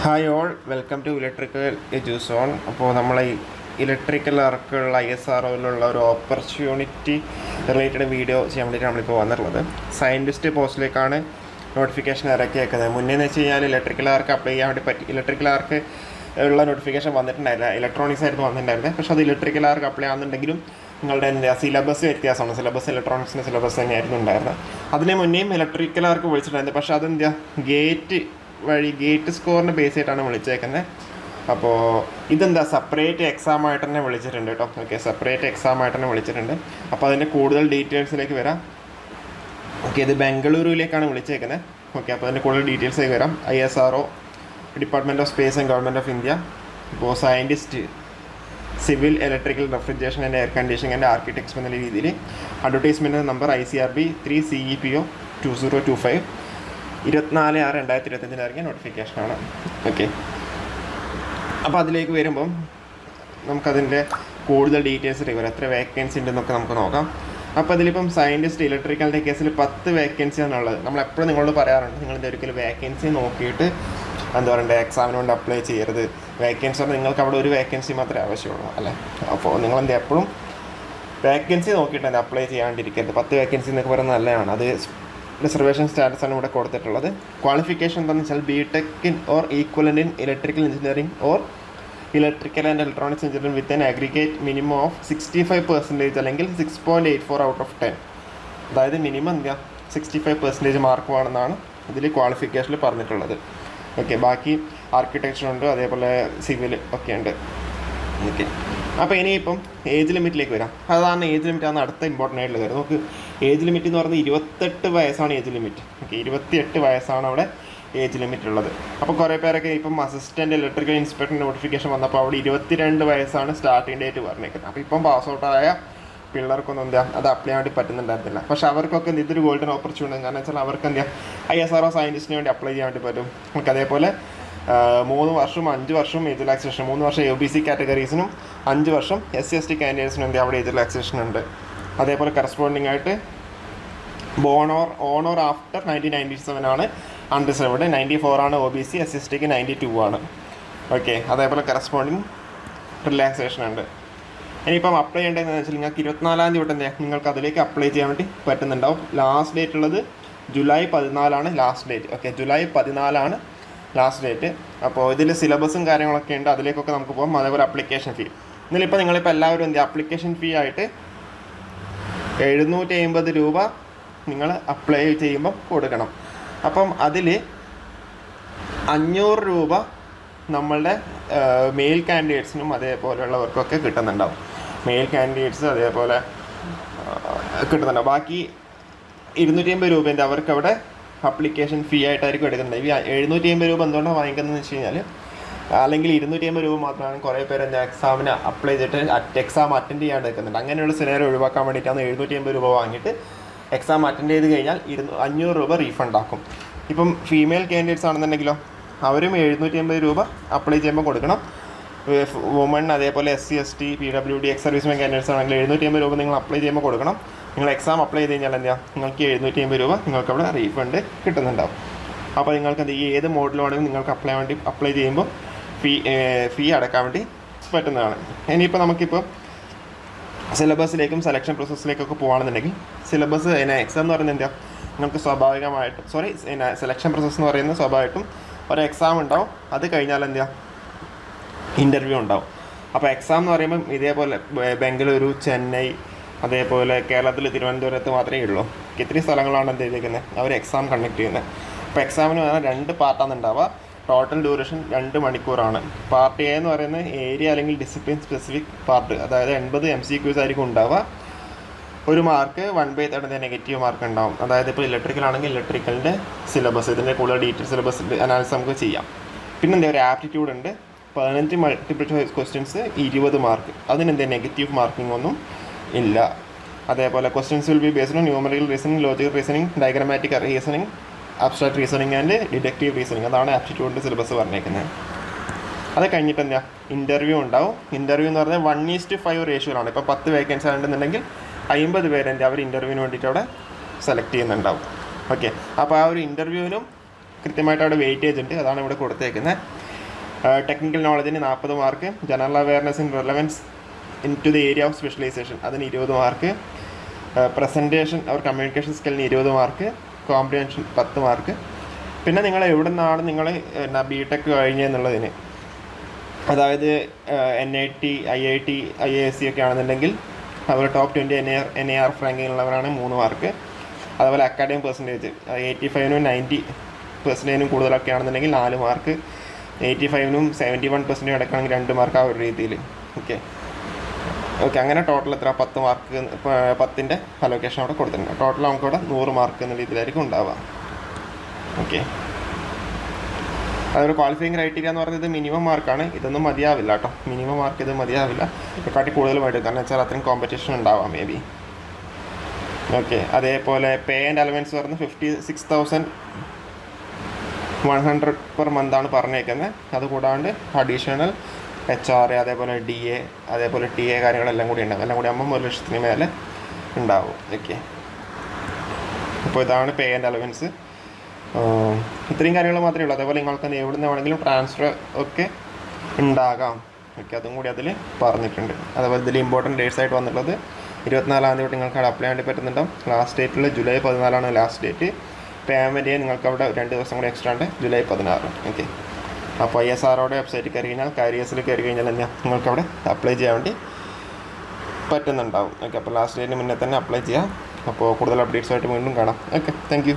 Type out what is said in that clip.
Hi all, welcome to electrical Eduzone. അപ്പോൾ നമ്മൾ electrical വർക്കുള്ള ISROയിലുള്ള ഒരു ഓപ്പർച്യൂണിറ്റി റിലേറ്റഡ് വീഡിയോ ചെയ്യാൻ വേണ്ടിയിട്ട് നമ്മളിപ്പോൾ വന്നിട്ടുള്ളത്. Scientist പോസ്റ്റിലേക്കാണ് notification ഇറക്കിയേക്കുന്നത്. മുന്നേന്ന് വെച്ച് കഴിഞ്ഞാൽ ഇലക്ട്രിക്കൽ വർക്ക് അപ്ലൈ ചെയ്യാൻ വേണ്ടി ഇലക്ട്രിക്കൽ വർക്ക് ഉള്ള നോട്ടിഫിക്കേഷൻ വന്നിട്ടുണ്ടായില്ല, ഇലക്ട്രോണിക്സ് ആയിരുന്നു വന്നിട്ടുണ്ടായിരുന്നത്. പക്ഷേ അത് ഇലക്ട്രിക്കൽ വർക്ക് അപ്ലൈ ആകുന്നുണ്ടെങ്കിലും നിങ്ങളുടെ സിലബസ് വ്യത്യാസമാണ്. സിലബസ് ഇലക്ട്രോണിക്സിൻ്റെ സിലബസ് തന്നെയായിരുന്നു ഉണ്ടായിരുന്നത്. അതിന് മുന്നേയും ഇലക്ട്രിക്കൽ വർക്ക് വിളിച്ചിട്ടുണ്ടായിരുന്നു. പക്ഷേ അതെന്താ ഗേറ്റ് സ്കോറിന് ബേസ് ആയിട്ടാണ് വിളിച്ചേക്കുന്നത്. അപ്പോൾ ഇതെന്താ സെപ്പറേറ്റ് എക്സാം ആയിട്ട് തന്നെ വിളിച്ചിട്ടുണ്ട് കേട്ടോ. ഓക്കെ, സെപ്പറേറ്റ് എക്സാം ആയിട്ട് തന്നെ വിളിച്ചിട്ടുണ്ട്. അപ്പോൾ അതിൻ്റെ കൂടുതൽ ഡീറ്റെയിൽസിലേക്ക് വരാം. ഓക്കെ, ഇത് ബംഗളൂരുവിലേക്കാണ് വിളിച്ചേക്കുന്നത്. ഓക്കെ, അപ്പോൾ അതിൻ്റെ കൂടുതൽ ഡീറ്റെയിൽസിലേക്ക് വരാം. ISRO, department of space and government of India. ഇപ്പോൾ scientist, civil electrical refrigeration and air conditioning and architects എന്ന രീതിയിൽ അഡ്വർടൈസ്മെൻറ്റ് നമ്പർ ICRB 3CEPO 2025 24/6/2025 ഇറങ്ങിയ നോട്ടിഫിക്കേഷനാണ്. ഓക്കെ, അപ്പോൾ അതിലേക്ക് വരുമ്പം നമുക്കതിൻ്റെ കൂടുതൽ ഡീറ്റെയിൽസിലേക്ക് വരാം. എത്ര വേക്കൻസി ഉണ്ടെന്നൊക്കെ നമുക്ക് നോക്കാം. അപ്പോൾ അതിലിപ്പം സയൻറ്റിസ്റ്റ് ഇലക്ട്രിക്കലിൻ്റെ കേസിൽ 10 വേക്കൻസിയാണുള്ളത്. നമ്മളെപ്പോഴും നിങ്ങളോട് പറയാറുണ്ട്, നിങ്ങളിത് ഒരിക്കലും വേക്കൻസി നോക്കിയിട്ട് എന്താ പറയണ്ടേ എക്സാമിന് വേണ്ടി അപ്ലൈ ചെയ്യരുത്. വേക്കൻസി പറഞ്ഞാൽ നിങ്ങൾക്ക് അവിടെ ഒരു വേക്കൻസി മാത്രമേ ആവശ്യമുള്ളൂ അല്ലേ. അപ്പോൾ നിങ്ങളെന്താ എപ്പോഴും വേക്കൻസി നോക്കിയിട്ട് എന്താ അപ്ലൈ ചെയ്യാണ്ടിരിക്കരുത്. 10 വേക്കൻസി എന്നൊക്കെ പറയുന്നത് നല്ലതാണ്. അത് റിസർവേഷൻ സ്റ്റാറ്റസാണ് ഇവിടെ കൊടുത്തിട്ടുള്ളത്. ക്വാളിഫിക്കേഷൻ എന്താണെന്ന് വെച്ചാൽ BTech or equivalent in electrical engineering or electrical and electronics engineering with an aggregate minimum of 65% അല്ലെങ്കിൽ 6.84 ഔട്ട് ഓഫ് 10. അതായത് മിനിമം എന്താ 65% മാർക്ക് വേണമെന്നാണ് ഇതിൽ ക്വാളിഫിക്കേഷനിൽ പറഞ്ഞിട്ടുള്ളത്. ഓക്കെ, ബാക്കി ആർക്കിടെക്ചർ ഉണ്ട്, അതേപോലെ സിവിൽ ഒക്കെ ഉണ്ട്. ഓക്കെ, അപ്പോൾ ഇനിയിപ്പം ഏജ് ലിമിറ്റിലേക്ക് വരാം. അതാണ് ഏജ് ലിമിറ്റാണ് അടുത്ത ഇമ്പോർട്ടൻ്റ് ആയിട്ടുള്ള കാര്യം. നമുക്ക് ഏജ് ലിമിറ്റ് എന്ന് പറയുന്നത് 28 വയസ്സാണ് ഏജ് ലിമിറ്റ്. ഓക്കെ, 28 വയസ്സാണ് അവിടെ ഏജ് ലിമിറ്റ് ഉള്ളത്. അപ്പോൾ കുറേ പേരൊക്കെ ഇപ്പം അസിസ്റ്റൻറ്റ് ഇലക്ട്രിക്കൽ ഇൻസ്പെക്ടർ നോട്ടിഫിക്കേഷൻ വന്നപ്പോൾ അവിടെ 22 വയസ്സാണ് സ്റ്റാർട്ടിംഗ് ഡേറ്റ് പറഞ്ഞേക്കുന്നത്. അപ്പോൾ ഇപ്പം പാസ് ഔട്ടായ പിള്ളേർക്കൊന്നും എന്താ അത് അപ്ലൈ ചെയ്യാൻ വേണ്ടി പറ്റുന്നുണ്ടായിരുന്നില്ല. പക്ഷേ അവർക്കൊക്കെ ഇതൊരു ഗോൾഡൻ ഓപ്പർച്യൂണിറ്റി. കാരണം വെച്ചാൽ അവർക്ക് എന്താ ISRO സയൻറ്റിസ്റ്റിന് വേണ്ടി അപ്ലൈ ചെയ്യാൻ വേണ്ടി പറ്റും. നമുക്ക് അതേപോലെ 3 വർഷം 5 വർഷം ഏജ് റിലാക്സേഷൻ, 3 വർഷം OBC കാറ്റഗറീസിനും 5 വർഷം SC/ST കാൻഡിഡേറ്റ്സിനും എന്താ അവിടെ ഏജ് റിലാക്സേഷൻ ഉണ്ട്. അതേപോലെ കറസ്പോണ്ടിങ് ആയിട്ട് ഓൺ ഓർ ആഫ്റ്റർ 1997 ആണ് അൺറിസർവ്ഡ്, 94 ആണ് OBC, SC/STക്ക് 92 ആണ്. ഓക്കെ, അതേപോലെ കറസ്പോണ്ടിങ് റിലാക്സേഷൻ ഉണ്ട്. ഇനിയിപ്പം അപ്ലൈ ചെയ്യേണ്ടതെന്ന് വെച്ചാൽ നിങ്ങൾക്ക് 24-ാം തീയതി തൊട്ട് എന്താ നിങ്ങൾക്ക് അതിലേക്ക് അപ്ലൈ ചെയ്യാൻ വേണ്ടി പറ്റുന്നുണ്ടാവും. ലാസ്റ്റ് ഡേറ്റ് ഉള്ളത് July 14 last date. Okay, July 14 last date. അപ്പോൾ ഇതിൽ സിലബസും കാര്യങ്ങളൊക്കെ ഉണ്ട്, അതിലേക്കൊക്കെ നമുക്ക് പോകാം. അതേപോലെ അപ്ലിക്കേഷൻ ഫീ ഇതിലിപ്പോൾ നിങ്ങളിപ്പോൾ എല്ലാവരും എന്താ അപ്ലിക്കേഷൻ ഫീ ആയിട്ട് 750 രൂപ നിങ്ങൾ അപ്ലൈ ചെയ്യുമ്പം കൊടുക്കണം. അപ്പം അതിൽ 500 രൂപ നമ്മളുടെ മെയിൽ കാൻഡിഡേറ്റ്സിനും അതേപോലെയുള്ളവർക്കൊക്കെ കിട്ടുന്നുണ്ടാവും. മെയിൽ കാൻഡിഡേറ്റ്സ് അതേപോലെ കിട്ടുന്നുണ്ടാവും. ബാക്കി 250 രൂപേൻ്റെ അവർക്ക് അവിടെ അപ്ലിക്കേഷൻ ഫീ ആയിട്ടായിരിക്കും എടുക്കുന്നത്. ഈ 750 രൂപ എന്തുകൊണ്ടാണ് വാങ്ങിക്കുന്നതെന്ന് വെച്ച് കഴിഞ്ഞാൽ, അല്ലെങ്കിൽ 250 രൂപ മാത്രമാണ് കുറേ പേര് എന്താ എക്സാമിന് അപ്ലൈ ചെയ്തിട്ട് എക്സാം അറ്റൻഡ് ചെയ്യാണ്ട് എടുക്കുന്നുണ്ട്. അങ്ങനെയുള്ള സിനാരിയോ ഒഴിവാക്കാൻ വേണ്ടിയിട്ടാണ് 750 രൂപ വാങ്ങിയിട്ട് എക്സാം അറ്റൻഡ് ചെയ്ത് കഴിഞ്ഞാൽ 500 രൂപ റീഫണ്ട് ആക്കും. ഇപ്പം ഫീമെയിൽ കാൻഡിഡേറ്റ്സ് ആണെന്നുണ്ടെങ്കിലോ അവരും 750 രൂപ അപ്ലൈ ചെയ്യുമ്പോൾ കൊടുക്കണം. വുമൺ അതേപോലെ SC/ST PWD ex servicemen candidates ആണെങ്കിൽ 750 രൂപ നിങ്ങൾ അപ്ലൈ ചെയ്യുമ്പോൾ കൊടുക്കണം. നിങ്ങൾ എക്സാം അപ്ലൈ ചെയ്ത് കഴിഞ്ഞാൽ എന്താ നിങ്ങൾക്ക് 750 രൂപ നിങ്ങൾക്ക് അവിടെ റീഫണ്ട് കിട്ടുന്നുണ്ടാവും. അപ്പോൾ നിങ്ങൾക്ക് എന്ത് ഈ ഏത് മോഡിലാണെങ്കിലും നിങ്ങൾക്ക് അപ്ലൈ ചെയ്യുമ്പോൾ ഫീ അടക്കാൻ വേണ്ടി പറ്റുന്നതാണ്. ഇനിയിപ്പോൾ നമുക്കിപ്പോൾ സിലബസിലേക്കും സെലക്ഷൻ പ്രോസസ്സിലേക്കൊക്കെ പോകുകയാണെന്നുണ്ടെങ്കിൽ സിലബസ് എക്സാം എന്ന് പറയുന്നത് എന്താ നിങ്ങൾക്ക് സ്വാഭാവികമായിട്ടും സെലക്ഷൻ പ്രോസസ്സ് എന്ന് പറയുന്നത് സ്വാഭാവികമായിട്ടും ഒരു എക്സാം ഉണ്ടാവും. അത് കഴിഞ്ഞാൽ എന്താ ഇൻ്റർവ്യൂ ഉണ്ടാവും. അപ്പോൾ എക്സാം എന്ന് പറയുമ്പം ഇതേപോലെ ബംഗളൂരു, ചെന്നൈ, അതേപോലെ കേരളത്തിൽ തിരുവനന്തപുരത്ത് മാത്രമേ ഉള്ളൂ. ഇത്രയും സ്ഥലങ്ങളാണ് എന്ത് ചെയ്തിരിക്കുന്നത് അവർ എക്സാം കണ്ടക്ട് ചെയ്യുന്നത്. അപ്പോൾ എക്സാമിന് പറഞ്ഞാൽ 2 പാർട്ടാണ് ഉണ്ടാവുക. ടോട്ടൽ ഡ്യൂറേഷൻ 2 മണിക്കൂറാണ്. പാർട്ട് A എന്ന് പറയുന്നത് ഏരിയ അല്ലെങ്കിൽ ഡിസിപ്ലിൻ സ്പെസിഫിക് പാർട്ട്, അതായത് 80 MCQs ആയിരിക്കും ഉണ്ടാവുക. 1 മാർക്ക് 1/3 നെഗറ്റീവ് മാർക്ക് ഉണ്ടാവും. അതായത് ഇപ്പോൾ ഇലക്ട്രിക്കൽ ആണെങ്കിൽ ഇലക്ട്രിക്കലിൻ്റെ സിലബസ്, ഇതിൻ്റെ കൂടുതൽ ഡീറ്റെയിൽ സിലബസ് അനാലിസിസ് നമുക്ക് ചെയ്യാം. പിന്നെ എന്താ ഒരു ആപ്റ്റിറ്റ്യൂഡ് ഉണ്ട്, 15 മൾട്ടിപ്പിൾ ചോയ്സ് ക്വസ്റ്റ്യൻസ് 20 മാർക്ക്. അതിനെന്താ നെഗറ്റീവ് മാർക്കിംഗ് ഒന്നും ഇല്ല. അതേപോലെ questions will be based on numerical reasoning, logical reasoning, diagrammatic reasoning, abstract reasoning and deductive reasoning. അതാണ് ആപ്റ്റിറ്റ്യൂഡിൻ്റെ സിലബസ് പറഞ്ഞേക്കുന്നത്. അത് കഴിഞ്ഞിട്ട് എന്താ ഇൻ്റർവ്യൂ ഉണ്ടാവും. ഇൻ്റർവ്യൂ എന്ന് പറഞ്ഞാൽ 1:5 റേഷ്യോയിലാണ്. ഇപ്പോൾ 10 വേക്കൻസി ആണെന്നുണ്ടെങ്കിൽ 50 പേരെൻ്റെ അവർ ഇൻ്റർവ്യൂവിന് വേണ്ടിയിട്ട് അവിടെ സെലക്ട് ചെയ്യുന്നുണ്ടാവും. ഓക്കെ, അപ്പോൾ ആ ഒരു ഇൻ്റർവ്യൂവിനും കൃത്യമായിട്ട് അവിടെ വെയിറ്റേജ് ഉണ്ട്, അതാണ് ഇവിടെ കൊടുത്തേക്കുന്നത്. ടെക്നിക്കൽ നോളജിന് 40 mark, general awareness in relevance in to the area of specialisation അതിന് 20 മാർക്ക്, പ്രസൻറ്റേഷൻ അവർ കമ്മ്യൂണിക്കേഷൻ സ്കില്ലിന് 20 മാർക്ക്, കോംപ്രിഹെൻഷൻ 10 മാർക്ക്. പിന്നെ നിങ്ങൾ എവിടെ നിന്നാണ് നിങ്ങൾ BTech കഴിഞ്ഞെന്നുള്ളതിന്, അതായത് NIT, IIT, IISc ഒക്കെ ആണെന്നുണ്ടെങ്കിൽ അവർ ടോപ്പ് 20 NAR റാങ്കിങ് ഉള്ളവരാണ് 3 മാർക്ക്. അതുപോലെ അക്കാഡമിക് പെർസെൻറ്റേജ് 85-നും 90% കൂടുതലൊക്കെ ആണെന്നുണ്ടെങ്കിൽ 4 മാർക്ക്, 85-നും 71% അടക്കണമെങ്കിൽ 2 മാർക്ക്, ആ ഒരു രീതിയിൽ. ഓക്കെ, അങ്ങനെ ടോട്ടൽ എത്ര 10 മാർക്ക് 10ൻ്റെ അലോക്കേഷൻ അവിടെ കൊടുത്തിട്ടുണ്ട്. ടോട്ടൽ നമുക്കവിടെ 100 മാർക്ക് എന്ന രീതിയിലായിരിക്കും ഉണ്ടാവുക. ഓക്കെ, അതൊരു ക്വാളിഫയിങ് ക്രൈറ്റീരിയ എന്ന് പറയുന്നത് മിനിമം മാർക്കാണ്. ഇതൊന്നും മതിയാവില്ല കേട്ടോ, മിനിമം മാർക്ക് ഇത് മതിയാവില്ല, ഇതിനെക്കാട്ടി കൂടുതലും എടുക്കും. കാരണം വെച്ചാൽ അത്രയും കോമ്പറ്റീഷൻ ഉണ്ടാവാം മേ ബി. ഓക്കെ, അതേപോലെ പേ ആൻഡ് അലവൻസ് പറഞ്ഞ് 56,100 പെർ മന്താണ് പറഞ്ഞേക്കുന്നത്. അതുകൂടാണ്ട് അഡീഷണൽ HRA, അതേപോലെ DA, അതേപോലെ TA കാര്യങ്ങളെല്ലാം കൂടി ഉണ്ടാവും. എല്ലാം കൂടി ആകുമ്പോൾ 1 ലക്ഷത്തിന് മേലെ ഉണ്ടാവും. ഓക്കെ, അപ്പോൾ ഇതാണ് പേ ആൻഡ് അലവൻസ്. ഇത്രയും കാര്യങ്ങൾ മാത്രമേ ഉള്ളൂ. അതേപോലെ നിങ്ങൾക്ക് എവിടെ നിന്ന് വേണമെങ്കിലും ട്രാൻസ്ഫർ ഒക്കെ ഉണ്ടാകാം. ഓക്കെ, അതും കൂടി അതിൽ പറഞ്ഞിട്ടുണ്ട്. അതുപോലെ ഇതിൽ ഇമ്പോർട്ടൻറ്റ് ഡേറ്റ്സ് ആയിട്ട് വന്നിട്ടുള്ളത് 24-ാം തീയതി നിങ്ങൾക്ക് അവിടെ അപ്ലൈ ചെയ്യാൻ പറ്റുന്നുണ്ടാവും. ലാസ്റ്റ് ഡേറ്റിൽ ജൂലൈ 14 ലാസ്റ്റ് ഡേറ്റ്. പേയ്മെൻറ്റ് ചെയ്യാൻ നിങ്ങൾക്ക് അവിടെ 2 ദിവസം കൂടി എക്സ്ട്രാ ഉണ്ട്, ജൂലൈ 16. ഓക്കെ, അപ്പോൾ ISROയുടെ വെബ്സൈറ്റിൽ കയറി കഴിഞ്ഞാൽ, കാരിയേഴ്സിൽ കയറി കഴിഞ്ഞാൽ തന്നെ നിങ്ങൾക്ക് അവിടെ അപ്ലൈ ചെയ്യാൻ വേണ്ടി പറ്റുന്നുണ്ടാവും. ഓക്കെ, അപ്പോൾ ലാസ്റ്റ് ഡേറ്റിന് മുന്നേ തന്നെ അപ്ലൈ ചെയ്യാം. അപ്പോൾ കൂടുതൽ അപ്ഡേറ്റ്സുമായിട്ട് വീണ്ടും കാണാം. Okay, thank you.